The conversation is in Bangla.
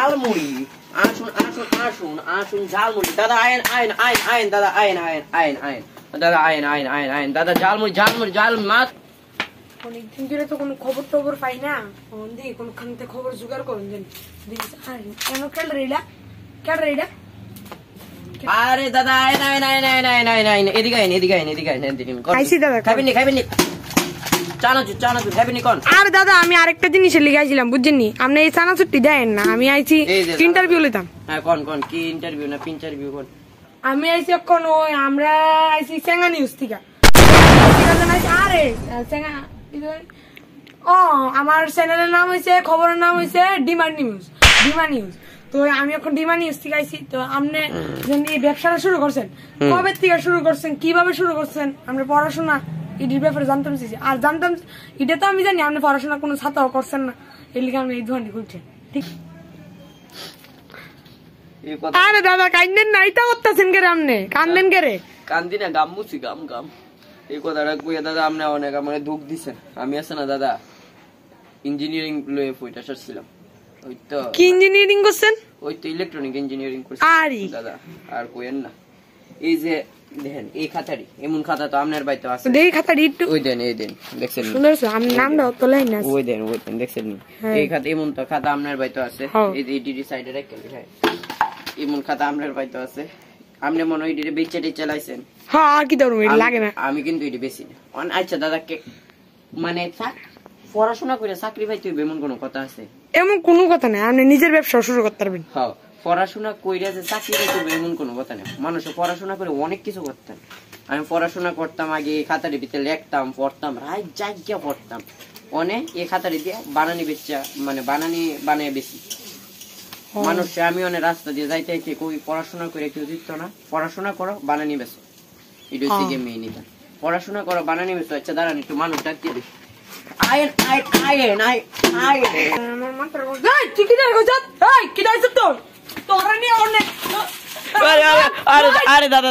ঝালমুড়ি আসুন আসুন আসুন আসুন ঝালমুড়ি দাদা আইন আইন আইন আইন দাদা আইন আইন আইন আইন দাদা আইন আইন আইন আইন দাদা ঝালমুড়ি ঝালমুড়ি ঝালমুড়ি মাছ অনেকদিন ধরে তো কোনো খবর টবর পাই না দি কোনখান থেকে খবর জোগাড় করুন দেন কেন কেন রেডা আরে দাদা আইন আইন আইন আইন আইন আইন আইন এদিকে আইন এদিকে আইন এদিকে আইন এদিকে খাইছি দাদা খাবেন নি চানাচুর চানাচুর খাবেন নি কোন আর দাদা আমি আরেকটা জিনিস লিখাইছিলাম বুঝছেন নি আপনি এই চানাচুরটি দেন না আমি আইছি ইন্টারভিউ লইতাম হ্যাঁ কোন কোন কি ইন্টারভিউ না ইন্টারভিউ কোন আমি আইছি এখন ওই আমরা আইছি চেঙ্গা নিউজ থেকে আরে চেঙ্গা ও আমার চ্যানেলের নাম হইছে খবরের নাম হইছে ডিমা নিউজ তো আমি এখন ডিমা নিউজ থেকে আইছি তো আপনি এই ব্যবসাটা শুরু করছেন কবে থেকে শুরু করছেন কিভাবে শুরু করছেন আমরা পড়াশোনা এটির ব্যাপারে জানতাম চাইছি আর জানতাম এটা তো আমি জানি আপনি পড়াশোনা কোনো ছাত্র করছেন না এর লিগে আমি এই দোকানটি খুলছেন ঠিক আরে দাদা কান্দেন না এটা করতেছেন কে আপনি কান্দেন কে রে কান্দি না গাম মুছি গাম গাম এই কথাটা কইয়া দাদা আপনি অনেক আমাকে দুঃখ দিছেন আমি আছে না দাদা ইঞ্জিনিয়ারিং লয়ে পড়তে আসছিলাম ওই তো কি ইঞ্জিনিয়ারিং করছেন ওই তো ইলেকট্রনিক ইঞ্জিনিয়ারিং করছি আরে দাদা আর কইেন না এই যে দেখেন এই খাতারি এমন খাতা তো আপনার বাইতে আছে এই খাতারি একটু ওই দেন এই দেন দেখছেন শুনছো আমি নামটা তো লাই না ওই দেন দেখছেন এই খাতা এমন তো খাতা আপনার বাইতে আছে এই যে ডিডি সাইডে রাখতে লিখায় এমন খাতা আপনার বাইতে আছে আপনি মনে হয় এটা বেচে চালাইছেন হ্যাঁ আর কি ধরুন লাগে না আমি কিন্তু এটা বেশি না আচ্ছা দাদা কে মানে পড়াশোনা করে চাকরি পাইতে হইবে এমন কোনো কথা আছে এমন কোনো কথা নাই আপনি নিজের ব্যবসা শুরু করতে পারবেন হ্যাঁ পড়াশোনা কইরা যে চাকরি পাইতে হইবে এমন কোনো কথা নেই মানুষ পড়াশোনা করে অনেক কিছু করতেন আমি পড়াশোনা করতাম আগে খাতারি ভিতরে লিখতাম পড়তাম রাত জাগিয়া পড়তাম অনেক এই খাতারি দিয়ে বানানি বেচা মানে বানানি বানিয়ে বেশি মানুষ আমি অনেক রাস্তা দিয়ে যাইতে কই পড়াশোনা করে কেউ দিত না পড়াশোনা করো বানানি বেচো এটা হচ্ছে কি মেয়ে নিতাম পড়াশোনা করো বানানি বেচো আচ্ছা দাঁড়ান একটু মানুষ ডাকতে দে আয়েন আয়েন আয়েন আয়েন আমার মাত্র এই ঠিকই যাই গো এই কি দাইছ তো তোরা নিয়ে অনেক আরে দাদা